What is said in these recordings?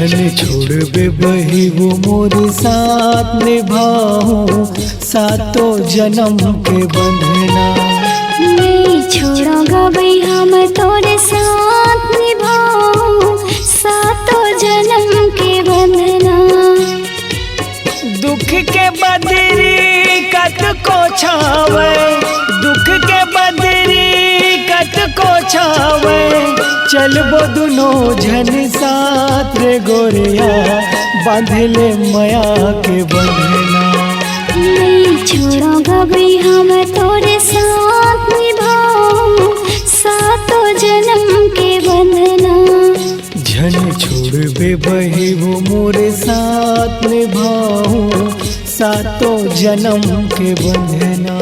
झन छोड़बे बही वो मोरे साथ निभाऊं सातों जन्म के बंधना। नहीं छोड़ूंगा भाई हम तोरे साथ निभाऊं सातों जन्म के बंधना। दुख के बदरी कत को छावे, दुख के बदरी कत को छावे, चलबो दुनो झन साथ रे गोरिया बांधले माया के बंधना। नहीं छोड़ूंगा भाई हम तोरे साथ निभाऊं सातों जन्म के बंधना। झन छोड़बे बही वो मोरे साथ निभाऊं सातों जन्म के बंधना।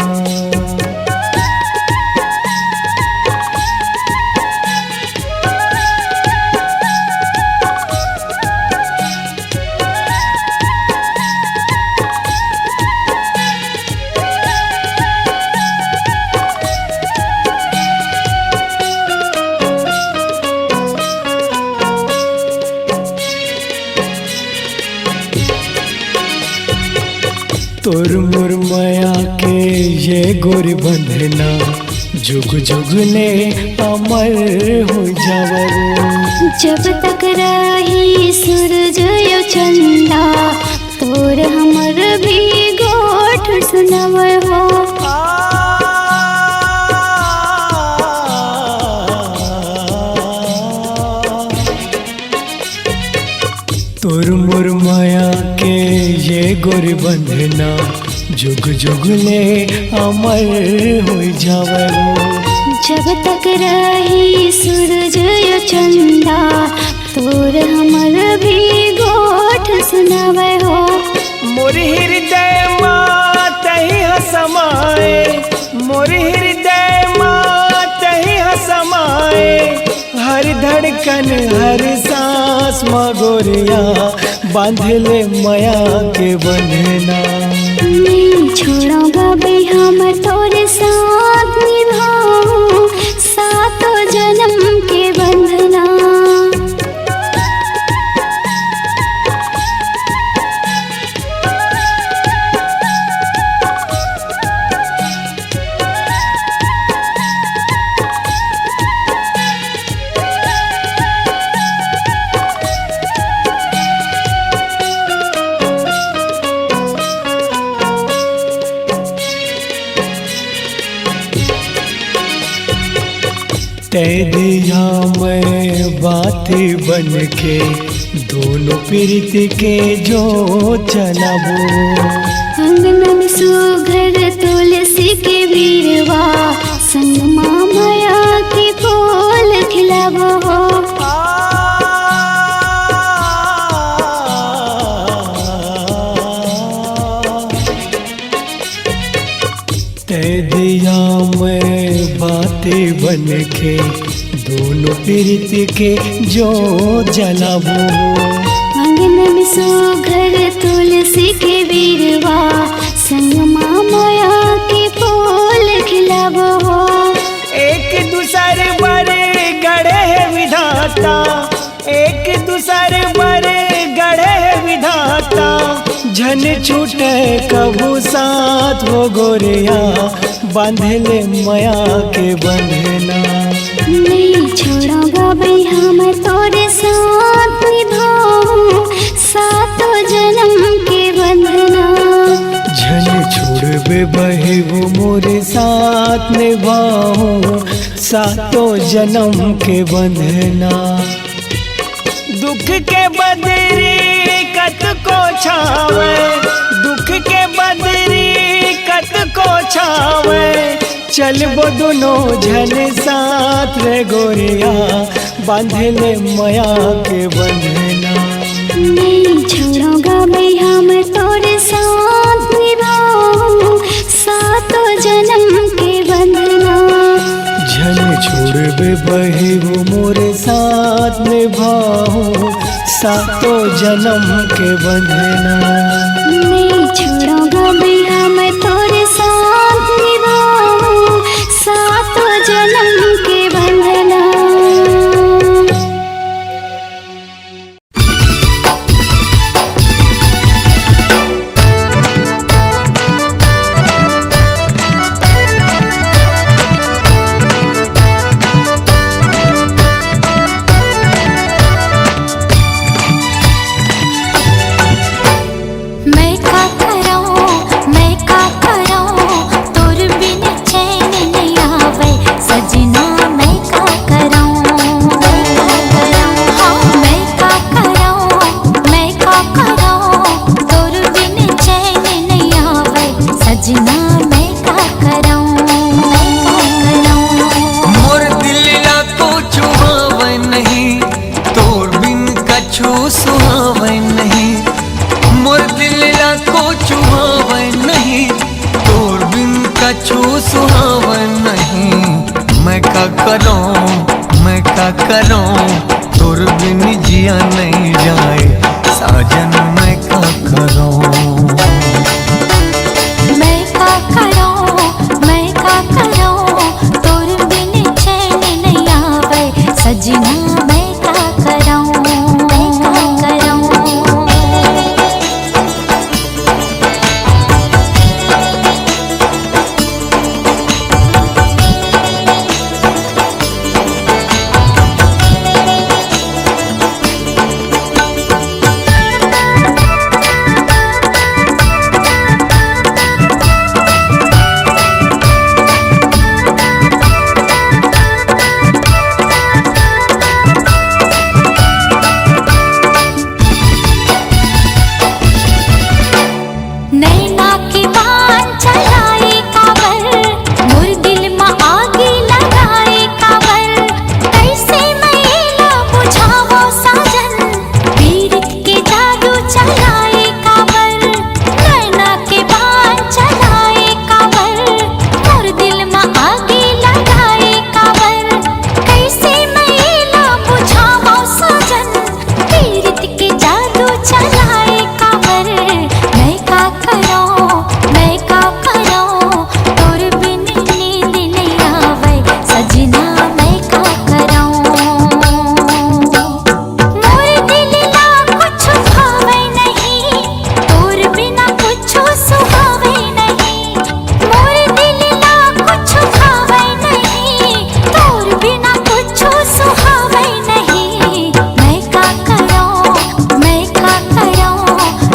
तोर मोर माया के ये गोरी बंधना जुग जुग ने अमर हो जावो। जब तक रही सूरज यो चंदा तोर हमर भी गोठ सुनवर हो। तोर मोर माया के ये गोरी बंधना जुग जुग ने अमर हो जावो। जब तक रही सूरज यो चंदा तोर हमर भी गोठ सुनवर हो। मोर हृदय माँ तही हसमाए, मोर हृदय माँ तही हसमाए, हर धड़कन हर सांस माँ गोरिया बांधले माया के बंधना। नहीं छोड़ूंगा भाई हम तोरे साथ निभाऊं सातों जन्म के बंधना। तय दिया मैं बातें बन के दोनों प्रीत के जो चलाबो। अंगनन सुघर तुलसी के वीरवा संग माया के फूल खिलाबो। तय दिया मैं बातें बन के दोनों प्रीत के जो जलाबो। अंगन में सुघर तुलसी के वीरवा संग माया के फूल खिलाबो। एक दूसर बड़े गढ़े है विधाता, एक दूसर बड़े गढ़े है विधाता, झन छूटे कबू साथ वो गोरिया बांधले माया के बंधना। नहीं छोड़ूंगा भाई हम तोरे साथ निभाऊं सातों जन्म के बंधना। झन छोड़बे बही वो मोरे साथ निभाऊं सातों जन्म के बंधना। दुख के बदरी कत को छावे, दुख के बदरी कत को छावे, चलबो दोनों झन साथ रे गोरिया बांधले माया के बंधना। नहीं छोड़ूंगा भाई हम तोरे साथ निभाऊं सातों जन्म के बंधना। झन छोड़बे बही वो मोरे साथ निभाऊं सातों जन्म के बंधना। नहीं छोड़ूंगा भाई हम तोरे साथ निभाऊं सातों जन्म के बंधना। सुहावन नहीं। मैं का करूं, मैं का करूं, तोर बिन जिया नहीं जाए साजन। मैं का करूं, मैं का करूं, मैं का करूं, तोर बिन चैन नहीं आवे सजना। मैं का करूं, मैं का करूं। नैना की बान चलाए काबर, मोर दिल में आगे लगाए काबर। कैसे मैला बुझावो साजन, पीरित के जादू चलाए काबर। नैना के बान चलाए काबर, मोर दिल में आगे लगाए काबर। कैसे मैला बुझावो साजन, पीरित के जादू चलाए काबर। मैं का करूं, मैं का करूं, तोर बिन नींद नहीं आवे सजना। मैं का करूं, मोर दिल ला कुछ भावे नहीं, तोर बिना कुछ सुहावे नहीं। मोर दिल ला कुछ भावे नहीं, तोर बिना कुछ सुहावे नहीं। मैं का करूं, मैं का करूं,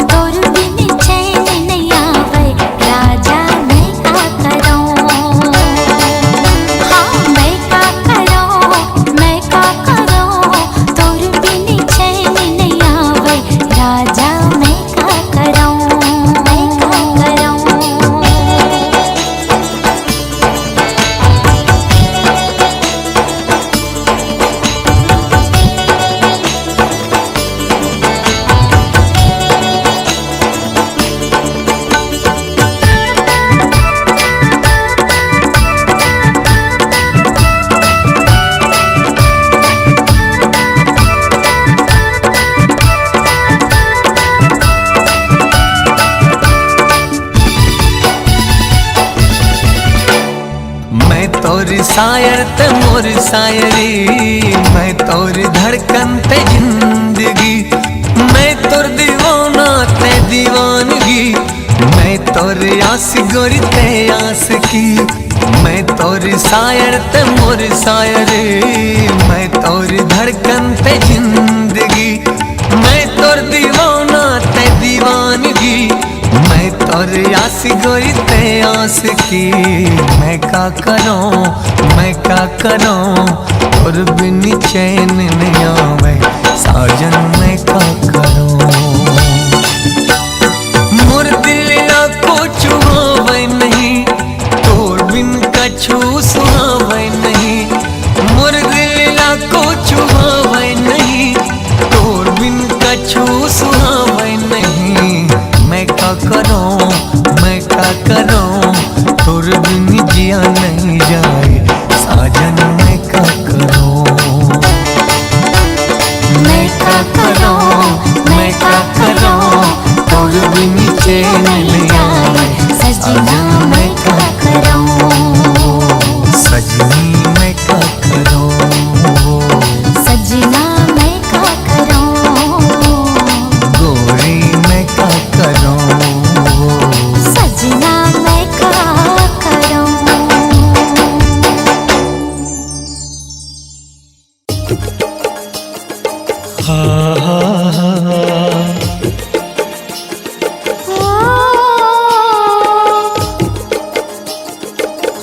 तोर बिन चैन नहीं आवे राजा। मैं का करूं, हाँ मैं का करूं, मैं का करूं, तोर बिन चैन नहीं आवे राजा। मैं का करूं, मैं का करूं। मैं तोर शायर ते मोर शायरी। मैं तोर धड़कन ते जिंदगी। मैं तोर दीवाना ते दीवानगी। मैं तोर आस गोरी ते आस की। मैं तोर शायर ते मोर शायरी। मैं तोर धड़कन ते जिंदगी। मैं तोर दीवाना ते दीवानगी। मैं तोर आस गोरी ते आस की। मैं का करूं, मैं का करूं, तोर बिन चैन नहीं आवे साजन। मैं का करूं, मोर दिल ला कुछ भावे नहीं, तोर बिन कछु सुहावे नहीं। मोर दिल ला कुछ भावे नहीं, तोर बिन कछु सुहावे नहीं। मैं का करूं, मैं का करूं, तोर बिन जिया नहीं जाए साजन। मैं का करूं, मैं का करूं, मैं का करूं, तोर बिन चैन नहीं आए सजना। मैं का करूं, सजनी। मैं का करूं, सजना। मैं का करूं, गोरी। मैं का करूं, सजना। मैं का करूं। हा हा हा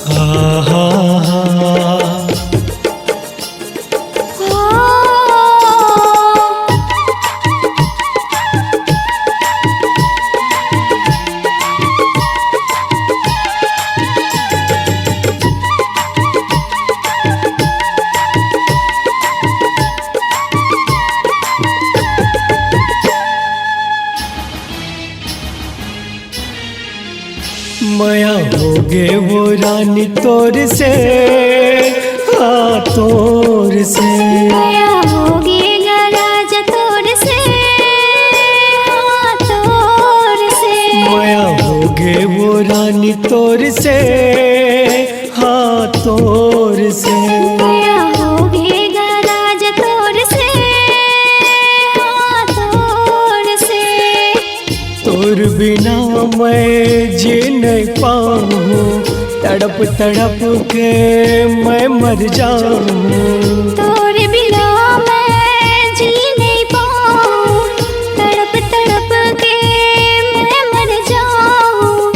हा हा हा वो रानी तोर से, हाँ तोर से। माया होगेगा राजा तोर से, हाँ तोर से। माया होगे वो रानी तोर से, हाँ तोर से। माया होगेगा राजा तोर से, हाँ तोर से। तोर बिना मैं जी नहीं पाऊँ, तड़प तड़प के मैं मर जाऊँ। तोर बिना मैं जी नहीं पाऊँ, तड़प तड़प के मैं मर जाऊँ।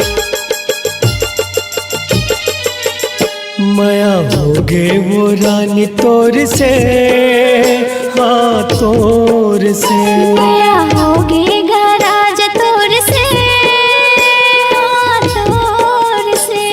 माया होगे वो रानी तोर से, हाँ तोर से। माया होगेगा राजा तोर से, हाँ तोर से।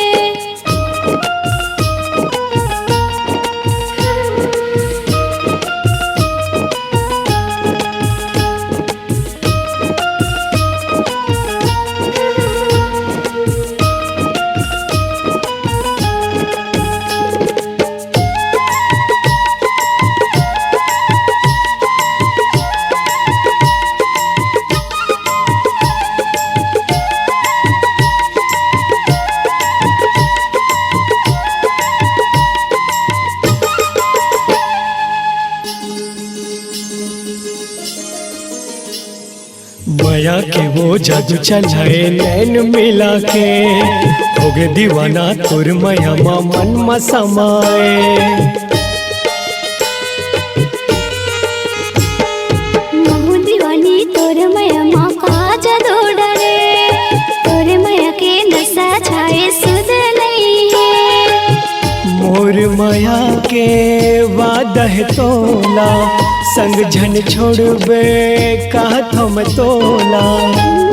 माया के वो जादू चलाए नैन मिला के, हो गए दीवाना तुर माया मा मन मा समाए। महू दीवानी तोर माया माँ का जादू डरे, तोर माया के नशा छाए सुध नहीं है। मोर माया के वादा है तोला, संग झन छोड़बे कहत हम तोला।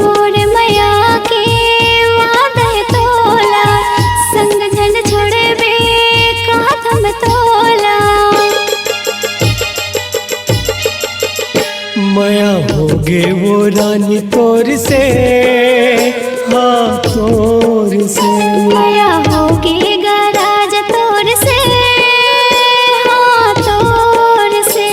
मोर माया के वादा है तोला, संग झन छोड़बे कहत हम तोला। माया होगे वो रानी तोर से, हाँ तोर से। माया होगेगा राजा तोर से, हाँ तोर से।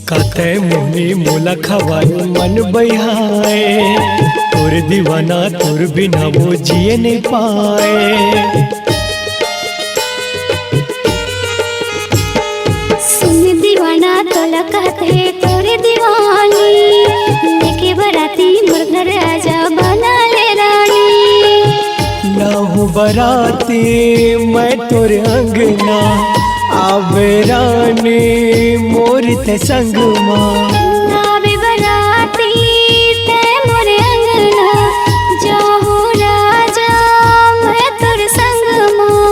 काते मुनि मोला खवाई मन बहाए, तोर दीवाना तोर बिना वो जिए नहीं पाए। सुन दीवाना तोला कहते तोरे दीवानी, लेके बराती मोर घर आजा बना ले रानी। लाहू बराती मैं तोर अंगना, आवे रानी मोर ते संग माँ। नावे बराती ते मोरे अंगना, जाहू राजा मैं तोर संग माँ।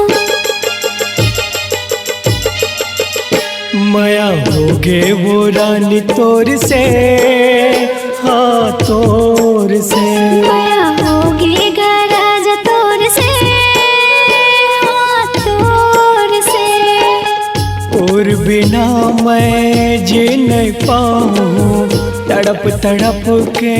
माया होगे वो रानी तोर से, हाँ तोर से। माया होगेगा राजा तोर से, हाँ तोर से। और बिना मैं जी नहीं पाऊँ, तड़प तड़प के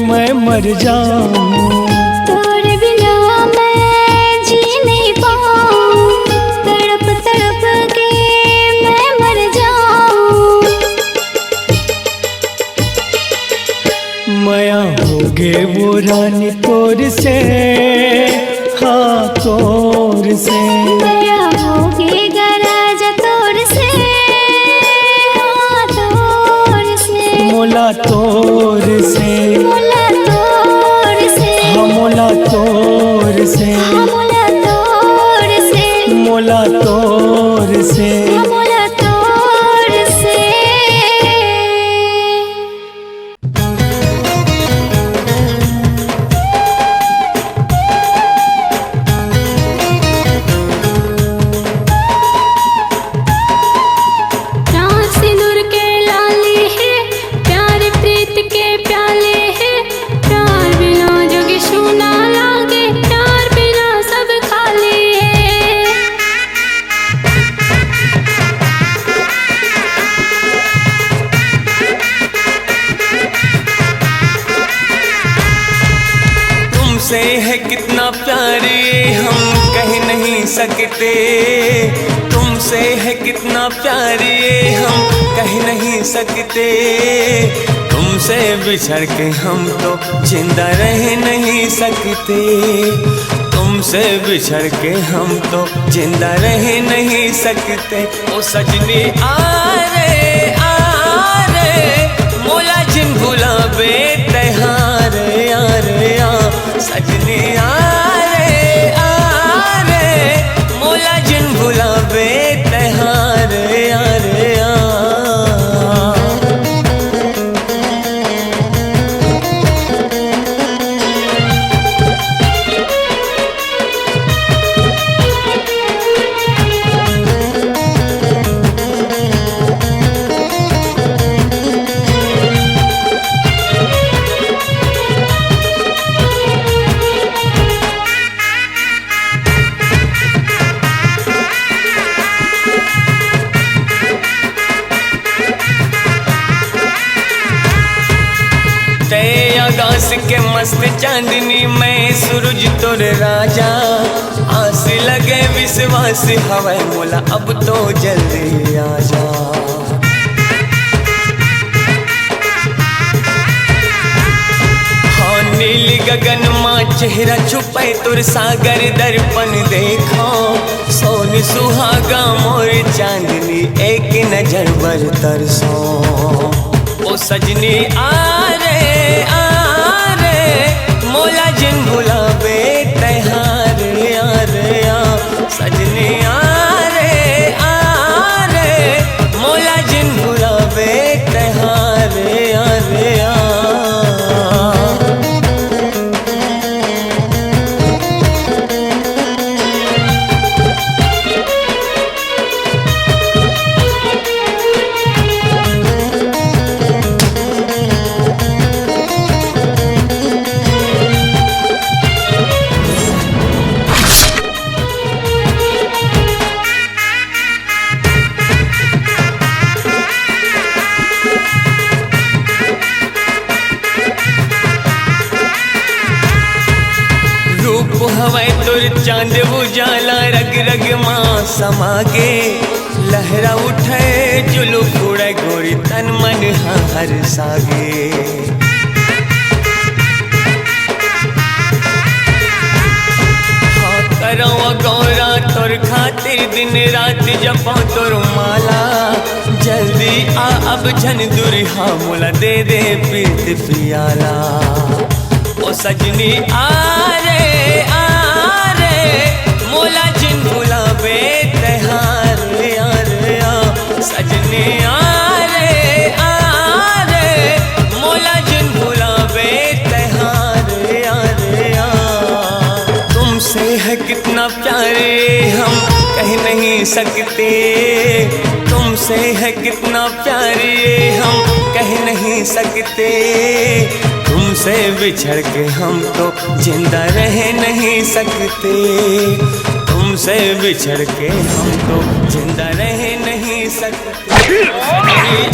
मैं मर जाऊँ। तोर बिना मैं जी नहीं पाऊँ, तड़प तड़प के मैं मर जाऊँ। माया होगे वो रानी तोर से, हाँ तोर से। माया होगेगा राजा तोर से, हाँ तोर से। मोला तोर से, मोला तोर से, हाँ मोला तोर से। हाँ मोला तोर से, मोला तोर से। हाँ मोला तोर से। तुमसे है कितना प्यार ये हम कह नहीं सकते, तुमसे है कितना प्यार ये हम कह नहीं सकते। तुमसे बिछड़ के हम तो जिंदा रह नहीं सकते, तुमसे बिछड़ के हम तो जिंदा रह नहीं सकते। ओ सजनी आ रे मोला जिन गुलाबे तहार यार या सजनी आ रे मोला जिन गुलाबे तहार यार या। आकाश के मस्त चांदनी में सूरज तोर राजा, आस लगे विश्वास हवाई मोला अब तो जल्दी आजा। हाँ नील गगन माँ चेहरा छुपाए तोर सागर दर्पण देखो, सोन सुहागा मोर चांदनी एक नजर बर तरसो। ओ सजनी आ रे मोला जिन गुलाबे तहार यार या सजनी आ रे मोला जिन गुलाबे तहार यार या। हवाई तोर चांद उजाला रग रग माँ समागे, लहरा उठे जुलू उड़े गोरी तन मन हर सागे। हाँ करो गौरा तोर खातिर दिन रात जपो तोर माला, जल्दी आ अब झन दुरिहा मोला दे दे पीत पियाला। ओ सजनी आ रे मोला जिन गुलाबे तहार यार या सजनी आ रे मोला जिन गुलाबे तहार यार या। तुमसे है कितना प्यार हम कह नहीं सकते, तुमसे है कितना प्यार हम कह नहीं सकते। तुमसे बिछड़ के हम तो जिंदा रह नहीं सकते, तुमसे बिछड़ के हम तो जिंदा रह नहीं सकते।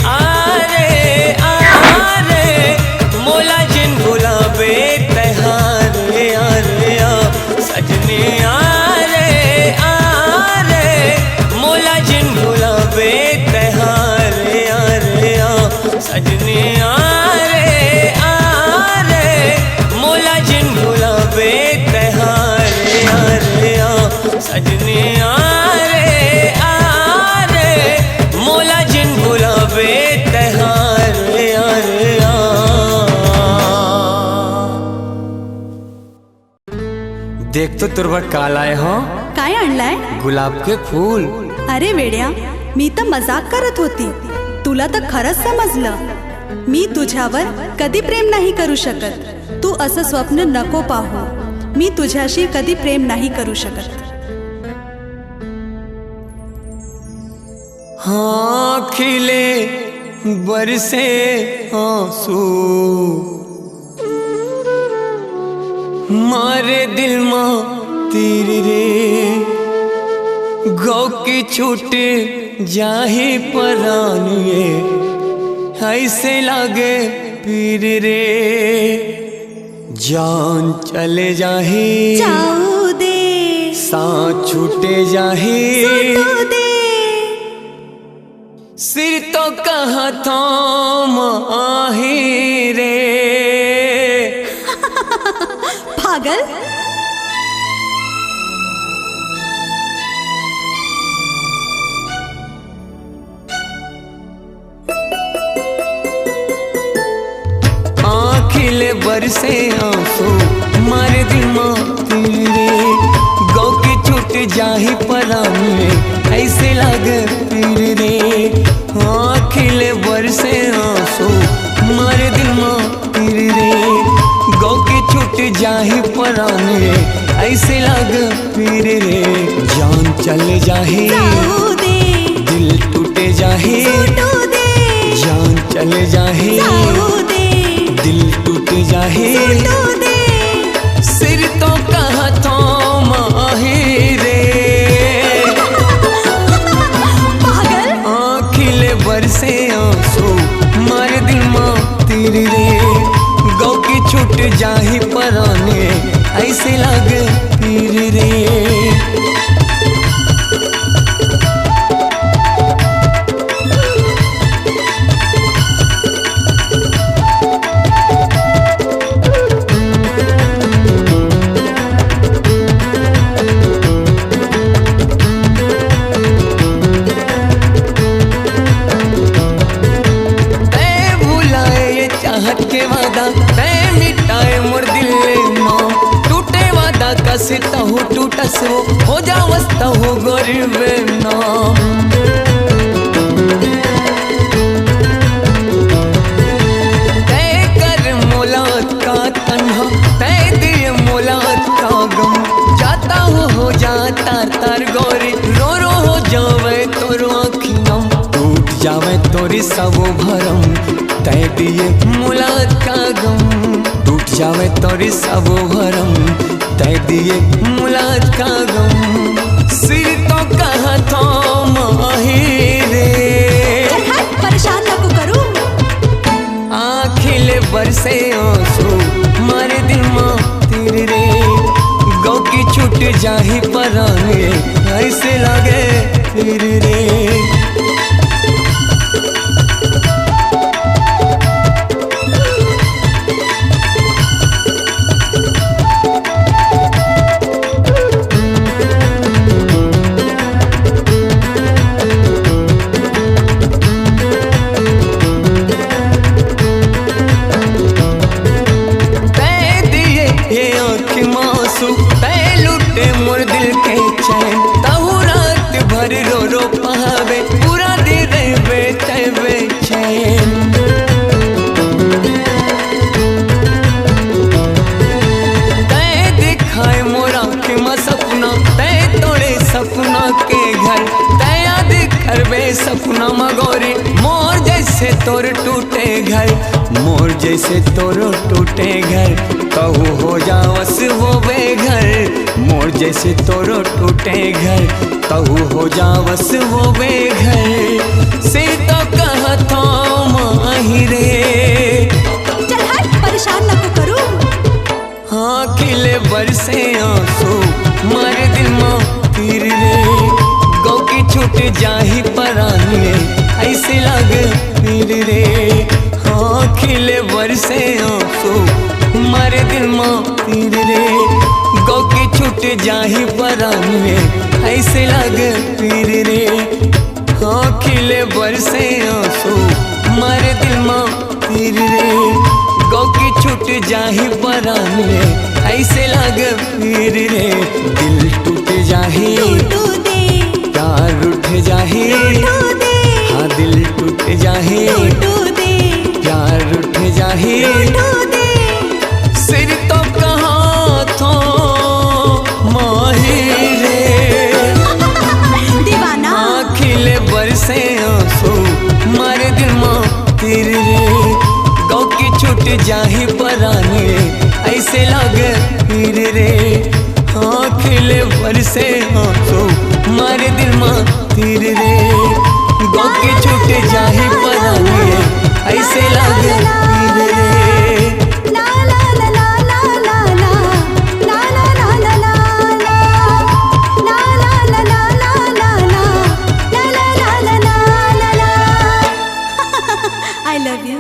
आ रे मोला जिन गुलाबे तहार यार या सजनी आ रे मोला जिन गुलाबे तहार यार या सजनी आ रे मोला जिन गुलाबे तहार यार या सजनी आ रे मोला जिन गुलाबे तहार यार या। देख तो तुरवा काल आए हो काय आणलाय? गुलाब के फूल। अरे वेड्या, मी तर मजाक करत होती, तुला तर खरंच समजलं। मी तुझ्यावर कधी प्रेम नाही करू शकत, तू असं स्वप्न नको पाहू, मी तुझ्याशी कधी प्रेम नाही करू शकत। हाँ खिले बरसे आंसू मारे दिल माँ तीर रे, गौ की छूटे जाहे परान ये ऐसे लागे पीर रे। जान चले जाहे जाऊ दे सांस छूटे जाहे सुटू दे सिर तो कहाँ थाम आहे रे पागल। आँखिले बरसे आंसू मारे दिमाग रे गौ के छूट जाही परान में ऐसे लागे पीर रे आँखिले बरसे आंसू मारे दिमाग रे गौ के छूट जाही परान में ऐसे लागे पीर रे जान चले जाहे जाऊ दे दिल टूटे जाहे सुटू दे जान चले जाहे जाऊ दे दिल टूट जाहे सुटू दे सिर तो कहाँ थाम आहे रे पागल। आँखिले बरसे आंसू मारे दिमाग तीर रे गौ की छूट जाही पराने ऐसे लागे पीर रे के वादा तै मिटाए मोर दिल नाम टूटे वादा कसता हो टूटस हो जावस्ता हो गरीब नाम तै कर मोलात का तन्हा तै दिए मोलात का गम जाता हो जाता तार गौरी रो रो हो जावे तोर आँखियाँ टूट जावे तोरी सब भरम तय दिए मुलाद का गम टूट जावे तोरी सब भरम तय दिए मुलाद का गम सिर तो कहाँ थाम आहे रे परेशान न को करूं आँखिले बरसे आंसू मारे दिमाग तीर रे गौ की छूट जाही पराने ऐसे लगे फिर रे मोर दिल के चैन तहु रात भर रो रो पावे पूरा दिन रहबे तबे चैन तै दिखाए मोरा के म सपना तै तोड़े सपना के घर तै याद करबे सपना मगोरी मोर जैसे तोर टूटे घर मोर जैसे तोर टूटे घर कहू हो जावस वो बेघर मोर जैसे तोरो टूटे घर कहू हो जावस वो बेघर से तो कहाँ थाम आहे रे चल हट परेशान न को करूं आँखिले बरसे आंसू मारे दिल में तीर रे गौ की छूट जाही पराने ऐसे लागे पीर रे आँखिले बरसे आंसू मारे दिल में तीर रे गौ की छूट जाही पराने ऐसे लागे पीर रे आँखिले बरसे आंसू मारे दिल में तीर रे गौ की छूट जाही पराने ऐसे लागे पीर रे दिल टूट जाही टूटू दे प्यार उठ जाही टूटू दे हाँ दिल टूट जाही टूटू दे प्यार उठ जाही टूटू दे सिर तो कहाँ थाम आहे रे दीवाना आँखिले बरसे आंसू मारे दिल में तीर रे गौ की छूट जाही पराने ऐसे लागे पीर रे आँखिले बरसे आंसू मारे दिल में तीर रे गौ की छूट जाही पराने ऐसे लागे पीर रे ला ला ला ला ला लव यू।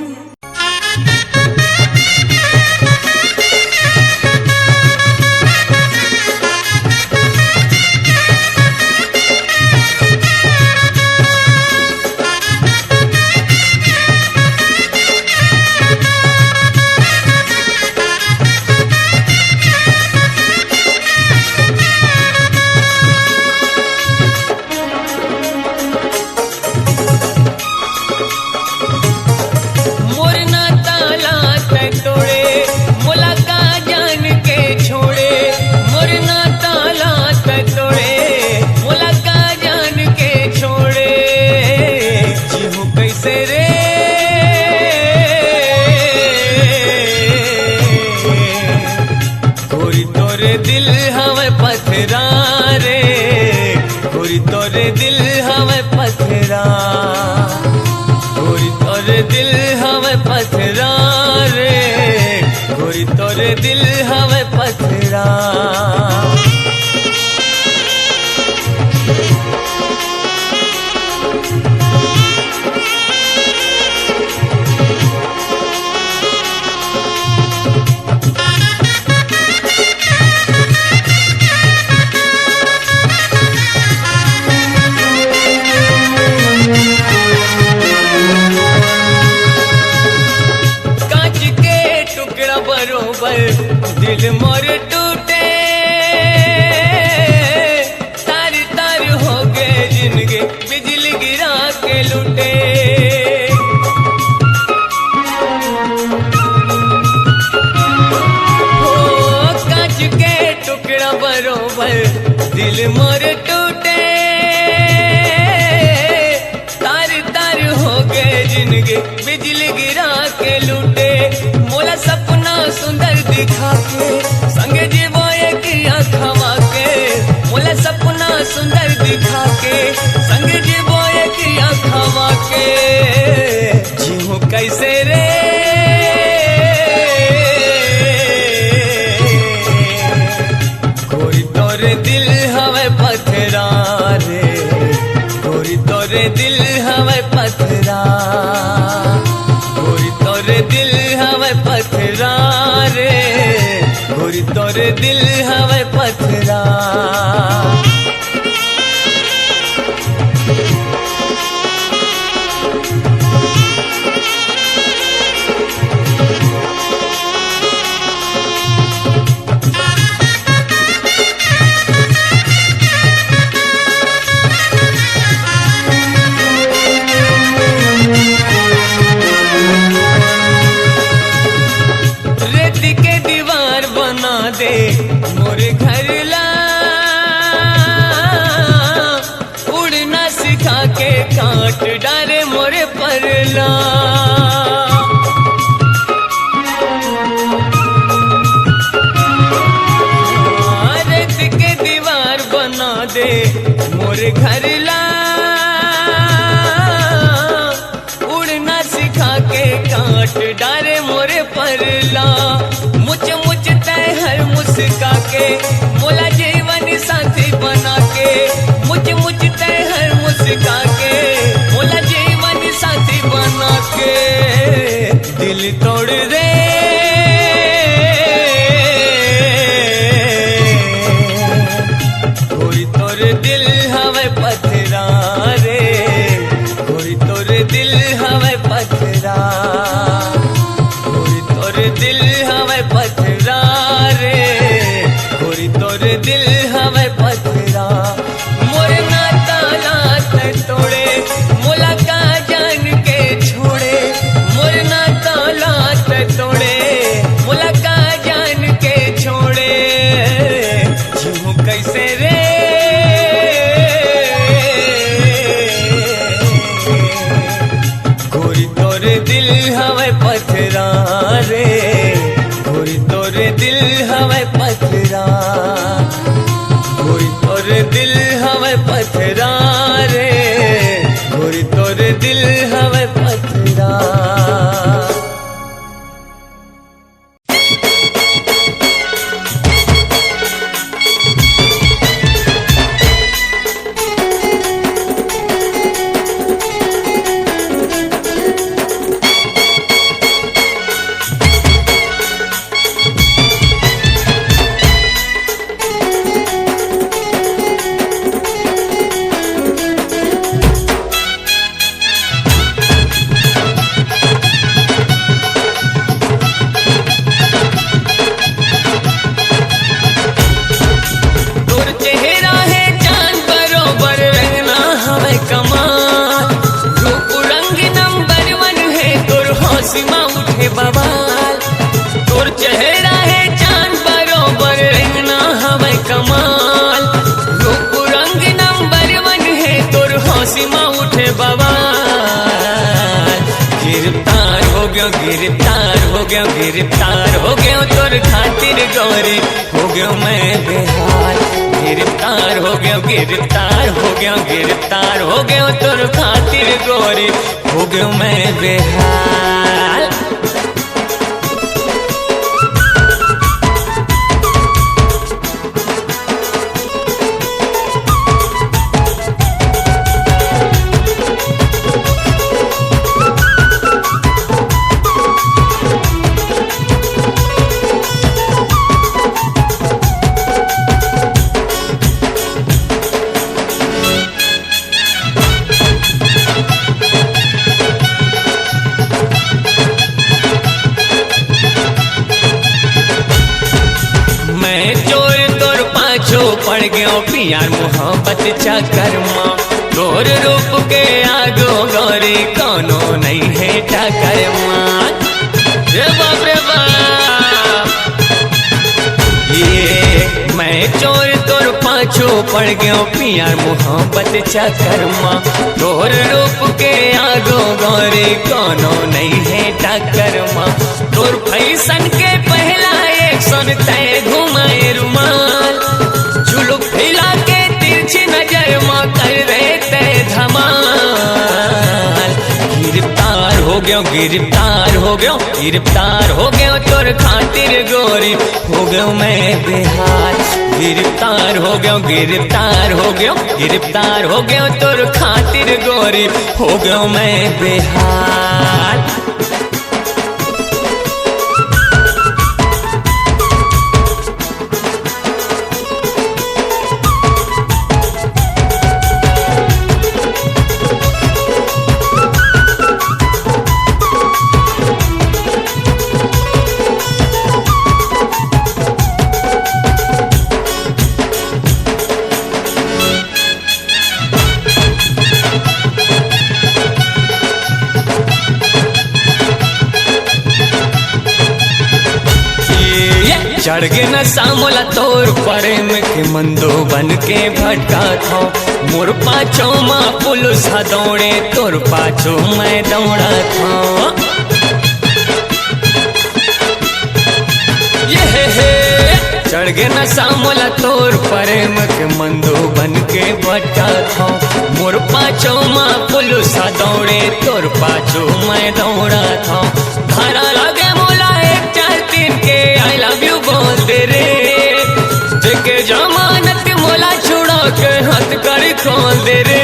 दिल हवे पथरा दिल मोर टूटे तार तार हो गए जिंदगी बिजली गिरा के लूटे हो कांच के टुकड़ा बरोबर दिल मोर टूटे तार तार हो गए जिंदगी बिजली गिरा के लूटे मोला सपना सुंदर दिखा के संगे जीवो एक आँखवा के मोला सपना सुंदर दिखा के संगे जीवो एक आँखवा के जीवो कैसे रे कोई तोरे दिल हवे पथरा रे कोई तोरे दिल हवे पथरा कोई तोरे दिल हवे पथरा रे गोरी तोरे दिल हवे पथरा दे मोरे घर ला उड़ना सिखा के काट डाले मोरे परला रेत के दीवार बना दे मोरे घर ला उड़ना सिखा के काट डाले मोरे परला मुझ मुझ हर मुस्का के मोला जीवन साथी बना के मुझ मुझ तय हर मुस्का के मोला जीवन साथी बना के दिल तोड़ दे कोई तोरे दिल हवे पथरा रे कोई तोरे दिल हवे पथरा कोई तोरे दिल हवे पथरा तोरे दिल हवे पथरा मोरे नाता लात तोड़े मोला का जान के छोड़े मोरे नाता लात तोड़े मोला का जान के छोड़े जीवो कैसे रे गोरी तोरे दिल हवे पथरा रे गोरी तोरे दिल हवे पथरा गोरी तोरे दिल हवे पथरा रे गोरी तोरे दिल हवे पथरा उठे बवाल। तोर चेहरा है चांद बरोबर रंगना हवे कमाल। रूप रंग नंबर 1 है तोर हंसी माँ उठे बवाल। गिरफ्तार हो गयो गिरफ्तार हो गयो गिरफ्तार हो गयो तोर खातिर गोरी हो गयो मैं बेहाल। गिरफ्तार हो गयो गिरफ्तार हो गयो गिरफ्तार हो गयो तोर खातिर गोरी हो गयो मैं बेहाल। पड़ गयो प्यार मोहब्बत चक्कर माँ। तोर रूप के आगो गोरी कोनो नहीं है टक्कर माँ। रे बाप रे बाप ये मैं चोर तोर पाछो पड़ गयो प्यार मोहब्बत चक्कर माँ। तोर रूप के आगो गोरी कोनो नहीं है टक्कर माँ। तोर फैशन के पहला एक सन तय घुमाए रुमाल। जुलूम फैला के तिरछी नजर माँ कर रहे तय धमाल। गिरफ्तार हो गयो गिरफ्तार हो गयो गिरफ्तार हो गयो तोर खातिर गोरी हो गयो मैं बेहाल। गिरफ्तार हो गयो गिरफ्तार हो गयो गिरफ्तार हो गयो तोर खातिर गोरी हो गयो मैं बेहाल। चढ़ के न सामोला तोर प्रेम के मंदो बन के भटका था। मोर पाछो माँ पुलिस दौड़े तोर पाछो मैं दौड़ा था। ये चढ़ के न सामोला तोर प्रेम के मंदो बन के भटका था। मोर पाछो माँ पुलिस दौड़े तोर पाछो मैं दौड़ा था। धारा लगे मोला 1 4 3 के आई लव यू बोल दे रे। देखे जमानत मोला छुड़ा के हाथ कर खोल दे रे।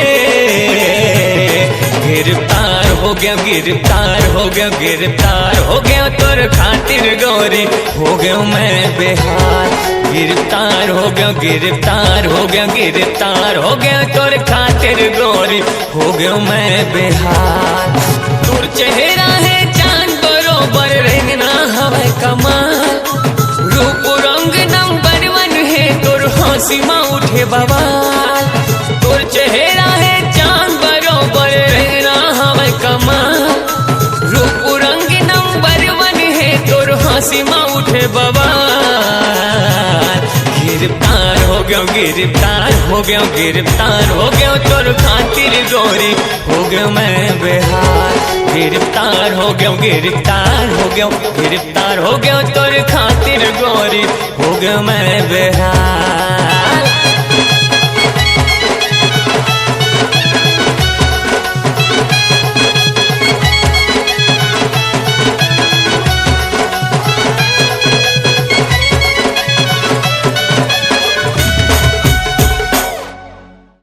गिरफ्तार हो गया गिरफ्तार हो गया गिरफ्तार हो गया तोर खातिर गोरी हो गयो मैं बेहाल। गिरफ्तार हो गया गिरफ्तार हो गया गिरफ्तार हो गया तोर खातिर गोरी हो गयो मैं बेहाल। तोर चेहरा है चांद बरोबर रंगना हवे कमाल। रूप रंग नंबर 1 है तोर हंसी माँ उठे बवाल। तोर चेहरा है चांद बरोबर रंगना हवे कमाल। रूप रंग नंबर 1 है तोर हंसी माँ उठे बवाल। गिरफ्तार हो गयो गिरफ्तार हो गयो गिरफ्तार हो गयो तोर खातिर गोरी हो गयो मैं बेहाल। गिरफ्तार हो गयो गिरफ्तार हो गयो गिरफ्तार हो गयो तोर खातिर गोरी हो गयो मैं बेहाल।